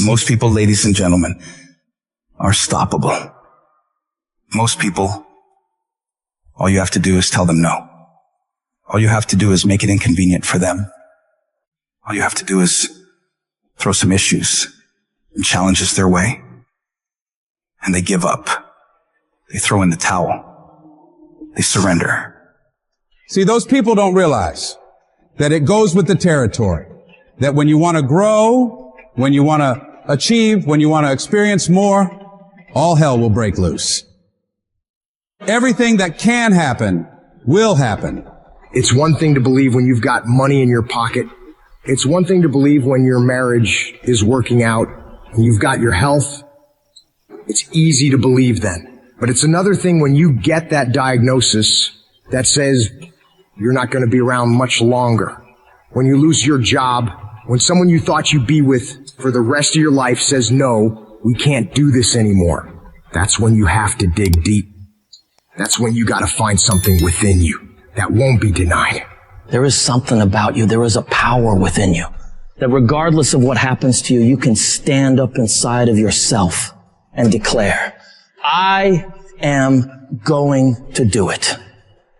Most people, ladies and gentlemen, are stoppable. Most people, all you have to do is tell them no. All you have to do is make it inconvenient for them. All you have to do is throw some issues and challenges their way, and they give up. They throw in the towel. They surrender. See, those people don't realize that it goes with the territory. That when you want to grow, when you want to achieve, when you want to experience more, all hell will break loose. Everything that can happen will happen. It's one thing to believe when you've got money in your pocket. It's one thing to believe when your marriage is working out and you've got your health. It's easy to believe then. But it's another thing when you get that diagnosis that says you're not going to be around much longer. When you lose your job, when someone you thought you'd be with for the rest of your life says, no, we can't do this anymore. That's when you have to dig deep. That's when you got to find something within you that won't be denied. There is something about you. There is a power within you that regardless of what happens to you, you can stand up inside of yourself and declare, I am going to do it.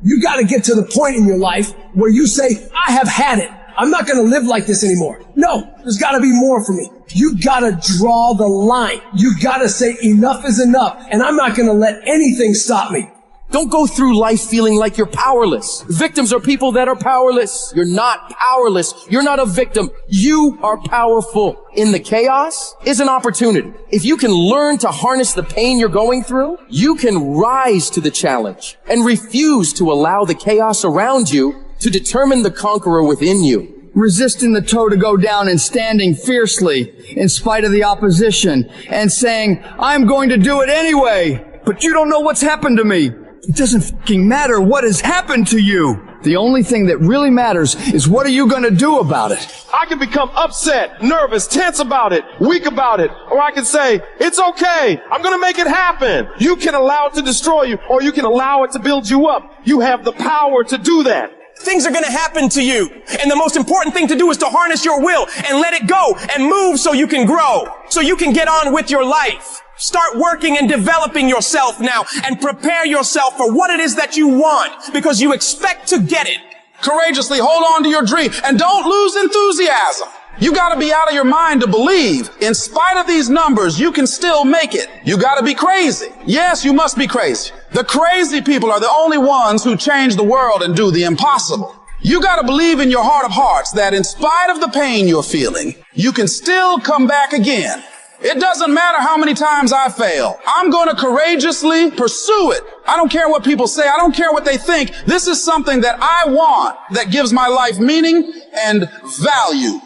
You got to get to the point in your life where you say, I have had it. I'm not going to live like this anymore. No, there's got to be more for me. You got to draw the line. You got to say enough is enough, and I'm not going to let anything stop me. Don't go through life feeling like you're powerless. Victims are people that are powerless. You're not powerless. You're not a victim. You are powerful. In the chaos is an opportunity. If you can learn to harness the pain you're going through, you can rise to the challenge and refuse to allow the chaos around you to determine the conqueror within you. Resisting the toe to go down and standing fiercely in spite of the opposition and saying, I'm going to do it anyway, but you don't know what's happened to me. It doesn't fucking matter what has happened to you. The only thing that really matters is what are you going to do about it? I can become upset, nervous, tense about it, weak about it, or I can say, it's okay, I'm going to make it happen. You can allow it to destroy you, or you can allow it to build you up. You have the power to do that. Things are going to happen to you. And the most important thing to do is to harness your will and let it go and move so you can grow, so you can get on with your life. Start working and developing yourself now and prepare yourself for what it is that you want because you expect to get it. Courageously hold on to your dream and don't lose enthusiasm. You got to be out of your mind to believe. In spite of these numbers, you can still make it. You got to be crazy. Yes, you must be crazy. The crazy people are the only ones who change the world and do the impossible. You got to believe in your heart of hearts that in spite of the pain you're feeling, you can still come back again. It doesn't matter how many times I fail. I'm going to courageously pursue it. I don't care what people say. I don't care what they think. This is something that I want that gives my life meaning and value.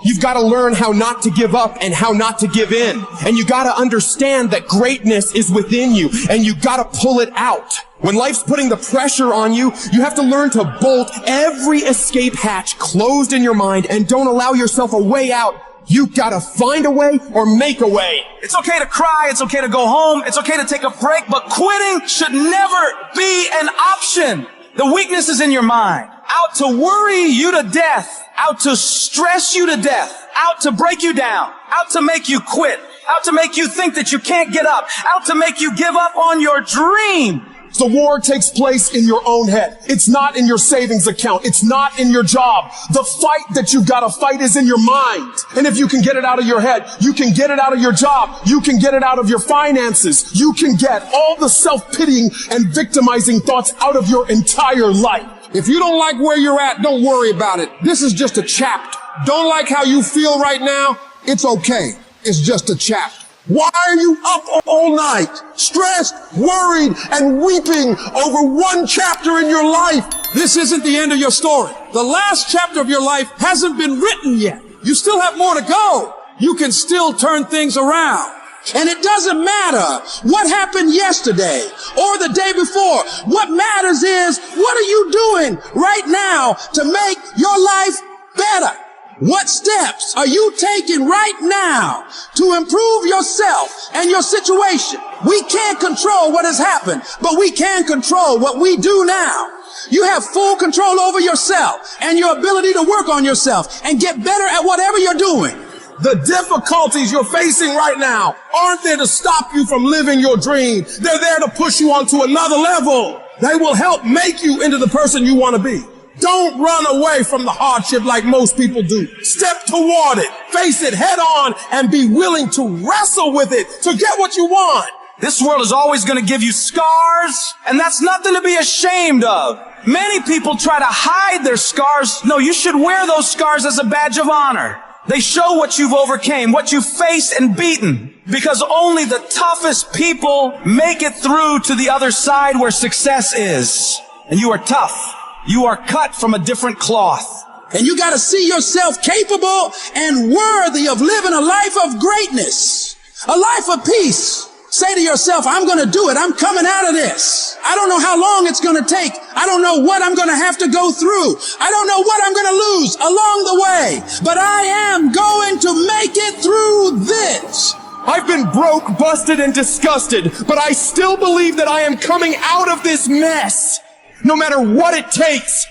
You've got to learn how not to give up and how not to give in. And you got to understand that greatness is within you and you got to pull it out. When life's putting the pressure on you, you have to learn to bolt every escape hatch closed in your mind and don't allow yourself a way out. You gotta find a way or make a way. It's okay to cry. It's okay to go home. It's okay to take a break, but quitting should never be an option. The weakness is in your mind. Out to worry you to death. Out to stress you to death. Out to break you down. Out to make you quit. Out to make you think that you can't get up. Out to make you give up on your dream. The war takes place in your own head. It's not in your savings account. It's not in your job. The fight that you've got to fight is in your mind. And if you can get it out of your head, you can get it out of your job. You can get it out of your finances. You can get all the self-pitying and victimizing thoughts out of your entire life. If you don't like where you're at, don't worry about it. This is just a chapter. Don't like how you feel right now? It's okay. It's just a chapter. Why are you up all night, stressed, worried, and weeping over one chapter in your life? This isn't the end of your story. The last chapter of your life hasn't been written yet. You still have more to go. You can still turn things around. And it doesn't matter what happened yesterday or the day before. What matters is, what are you doing right now to make your life better? What steps are you taking right now to improve yourself and your situation? We can't control what has happened, but we can control what we do now. You have full control over yourself and your ability to work on yourself and get better at whatever you're doing. The difficulties you're facing right now aren't there to stop you from living your dream. They're there to push you onto another level. They will help make you into the person you want to be. Don't run away from the hardship like most people do. Step toward it, face it head on, and be willing to wrestle with it to get what you want. This world is always going to give you scars, and that's nothing to be ashamed of. Many people try to hide their scars. No, you should wear those scars as a badge of honor. They show what you've overcame, what you've faced and beaten, because only the toughest people make it through to the other side where success is. And you are tough. You are cut from a different cloth. And you got to see yourself capable and worthy of living a life of greatness, a life of peace. Say to yourself, I'm going to do it. I'm coming out of this. I don't know how long it's going to take. I don't know what I'm going to have to go through. I don't know what I'm going to lose along the way, but I am going to make it through this. I've been broke, busted, and disgusted, but I still believe that I am coming out of this mess. No matter what it takes,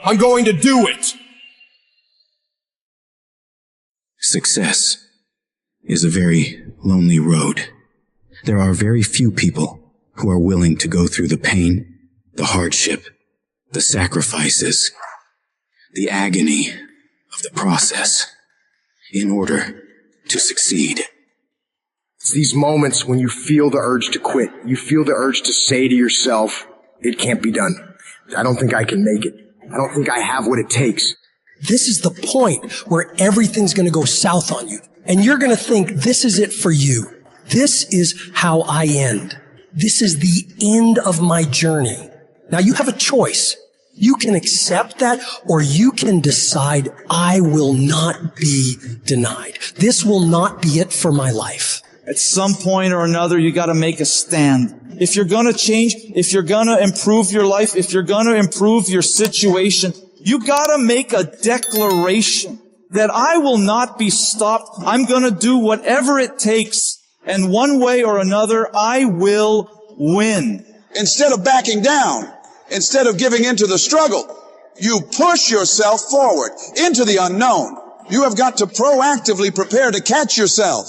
I'm going to do it. Success is a very lonely road. There are very few people who are willing to go through the pain, the hardship, the sacrifices, the agony of the process in order to succeed. It's these moments when you feel the urge to quit. You feel the urge to say to yourself, it can't be done. I don't think I can make it. I don't think I have what it takes. This is the point where everything's going to go south on you. And you're going to think this is it for you. This is how I end. This is the end of my journey. Now you have a choice. You can accept that, or you can decide I will not be denied. This will not be it for my life. At some point or another, you got to make a stand. If you're going to change, if you're going to improve your life, if you're going to improve your situation, you got to make a declaration that I will not be stopped. I'm going to do whatever it takes. And one way or another, I will win. Instead of backing down, instead of giving into the struggle, you push yourself forward into the unknown. You have got to proactively prepare to catch yourself.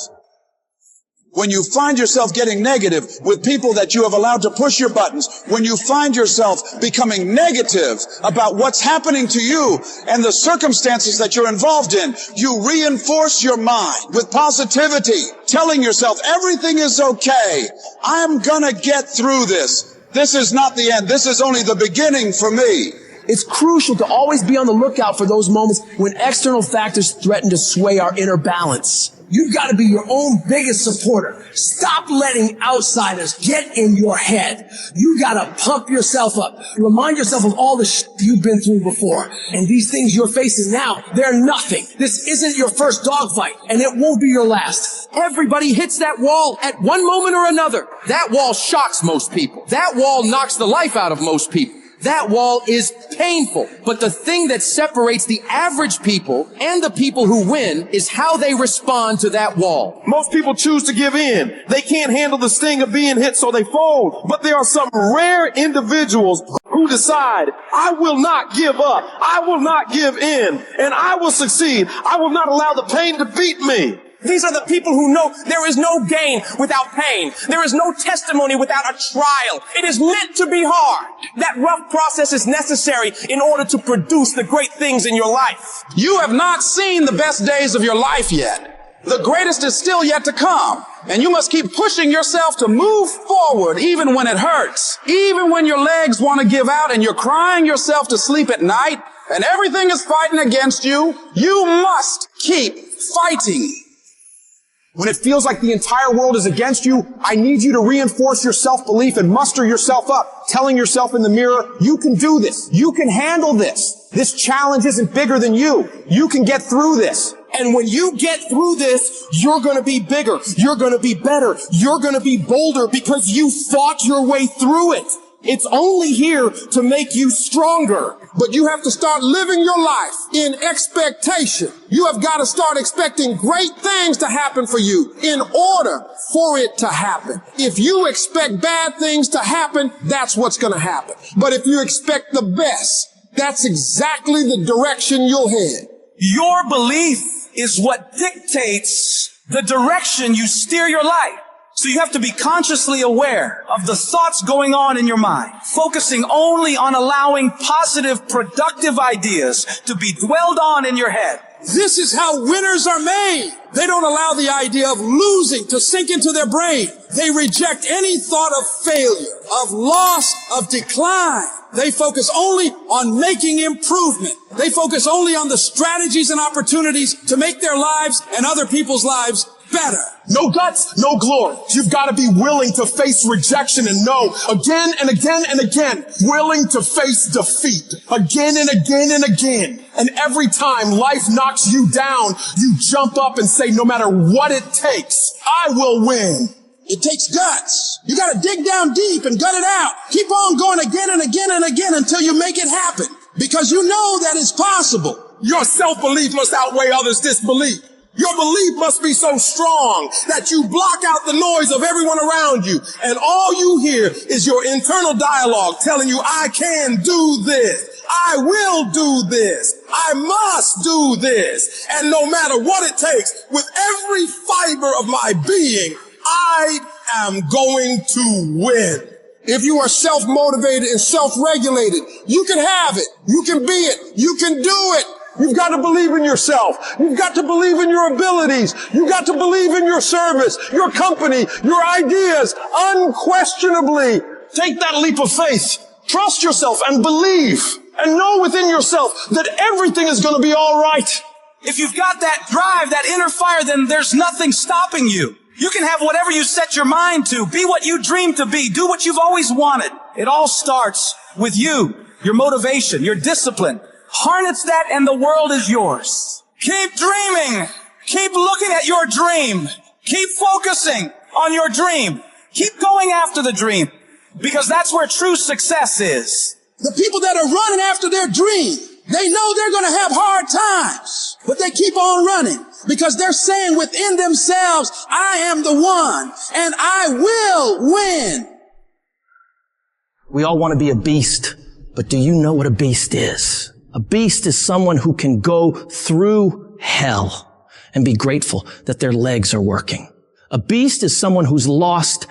When you find yourself getting negative with people that you have allowed to push your buttons, when you find yourself becoming negative about what's happening to you and the circumstances that you're involved in, you reinforce your mind with positivity, telling yourself everything is okay. I'm gonna get through this. This is not the end. This is only the beginning for me. It's crucial to always be on the lookout for those moments when external factors threaten to sway our inner balance. You've got to be your own biggest supporter. Stop letting outsiders get in your head. You got to pump yourself up. Remind yourself of all the shit you've been through before. And these things you're facing now, they're nothing. This isn't your first dogfight, and it won't be your last. Everybody hits that wall at one moment or another. That wall shocks most people. That wall knocks the life out of most people. That wall is painful. But the thing that separates the average people and the people who win is how they respond to that wall. Most people choose to give in. They can't handle the sting of being hit, so they fold. But there are some rare individuals who decide, I will not give up. I will not give in. And I will succeed. I will not allow the pain to beat me. These are the people who know there is no gain without pain. There is no testimony without a trial. It is meant to be hard. That rough process is necessary in order to produce the great things in your life. You have not seen the best days of your life yet. The greatest is still yet to come. And you must keep pushing yourself to move forward even when it hurts. Even when your legs want to give out and you're crying yourself to sleep at night and everything is fighting against you, you must keep fighting. When it feels like the entire world is against you, I need you to reinforce your self-belief and muster yourself up, telling yourself in the mirror, you can do this. You can handle this. This challenge isn't bigger than you. You can get through this. And when you get through this, you're going to be bigger. You're going to be better. You're going to be bolder because you fought your way through it. It's only here to make you stronger. But you have to start living your life in expectation. You have got to start expecting great things to happen for you in order for it to happen. If you expect bad things to happen, that's what's going to happen. But if you expect the best, that's exactly the direction you'll head. Your belief is what dictates the direction you steer your life. So you have to be consciously aware of the thoughts going on in your mind, focusing only on allowing positive, productive ideas to be dwelled on in your head. This is how winners are made. They don't allow the idea of losing to sink into their brain. They reject any thought of failure, of loss, of decline. They focus only on making improvement. They focus only on the strategies and opportunities to make their lives and other people's lives better. No guts, no glory. You've got to be willing to face rejection and no again and again and again. Willing to face defeat again and again and again. And every time life knocks you down, you jump up and say, no matter what it takes, I will win. It takes guts. You got to dig down deep and gut it out. Keep on going again and again and again until you make it happen. Because you know that it's possible. Your self-belief must outweigh others' disbelief. Your belief must be so strong that you block out the noise of everyone around you. And all you hear is your internal dialogue telling you, I can do this. I will do this. I must do this. And no matter what it takes, with every fiber of my being, I am going to win. If you are self-motivated and self-regulated, you can have it. You can be it. You can do it. You've got to believe in yourself. You've got to believe in your abilities. You've got to believe in your service, your company, your ideas, unquestionably. Take that leap of faith. Trust yourself and believe. And know within yourself that everything is going to be all right. If you've got that drive, that inner fire, then there's nothing stopping you. You can have whatever you set your mind to. Be what you dream to be. Do what you've always wanted. It all starts with you, your motivation, your discipline. Harness that and the world is yours. Keep dreaming. Keep looking at your dream. Keep focusing on your dream. Keep going after the dream because that's where true success is. The people that are running after their dream, they know they're going to have hard times, but they keep on running because they're saying within themselves, I am the one and I will win. We all want to be a beast, but do you know what a beast is? A beast is someone who can go through hell and be grateful that their legs are working. A beast is someone who's lost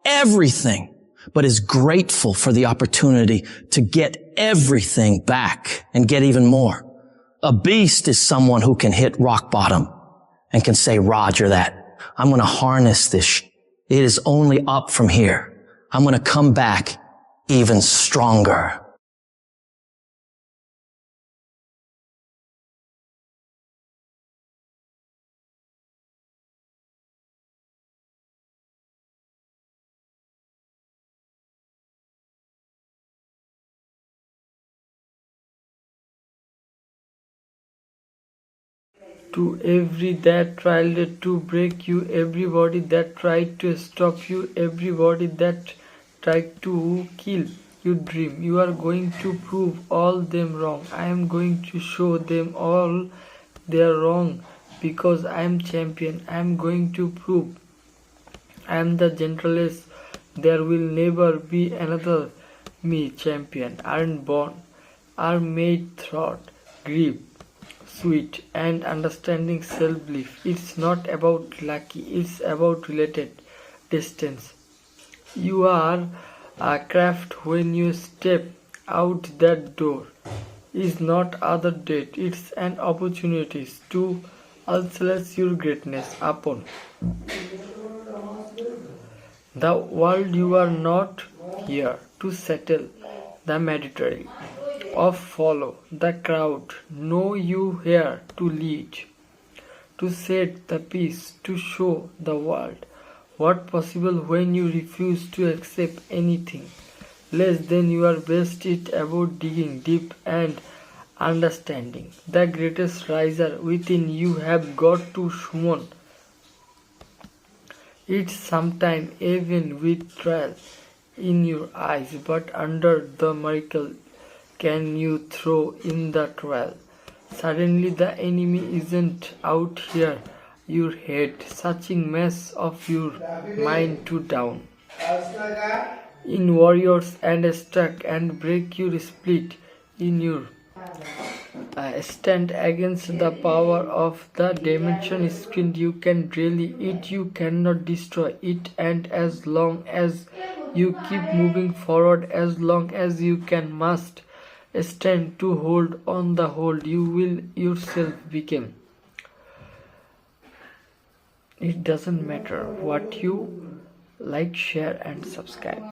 everything, but is grateful for the opportunity to get everything back and get even more. A beast is someone who can hit rock bottom and can say, Roger that. I'm going to harness this. It is only up from here. I'm going to come back even stronger. To every that tried to break you, everybody that tried to stop you, everybody that tried to kill your dream, you are going to prove all them wrong. I am going to show them all they are wrong because I am champion. I am going to prove I am the gentlest. There will never be another me. Champion aren't born, are made thought, grief, sweet and understanding self-belief. It's not about lucky, it's about related distance. You are a craft when you step out that door. Is not other date, it's an opportunity to ulcerate your greatness upon the world. You are not here to settle the mandatory or follow the crowd. Know you here to lead, to set the peace, to show the world what possible when you refuse to accept anything less than your best. It about digging deep and understanding the greatest riser within you have got to summon it sometime even with trial in your eyes, but under the miracle can you throw in the trial. Suddenly the enemy isn't out here your head, searching mess of your mind to down in warriors and stuck and break your split in your stand against the power of the dimension screen. You can really it, you cannot destroy it, and as long as you keep moving forward, as long as you can must stand to hold on the hold, you will yourself become. It doesn't matter what you like, share and subscribe.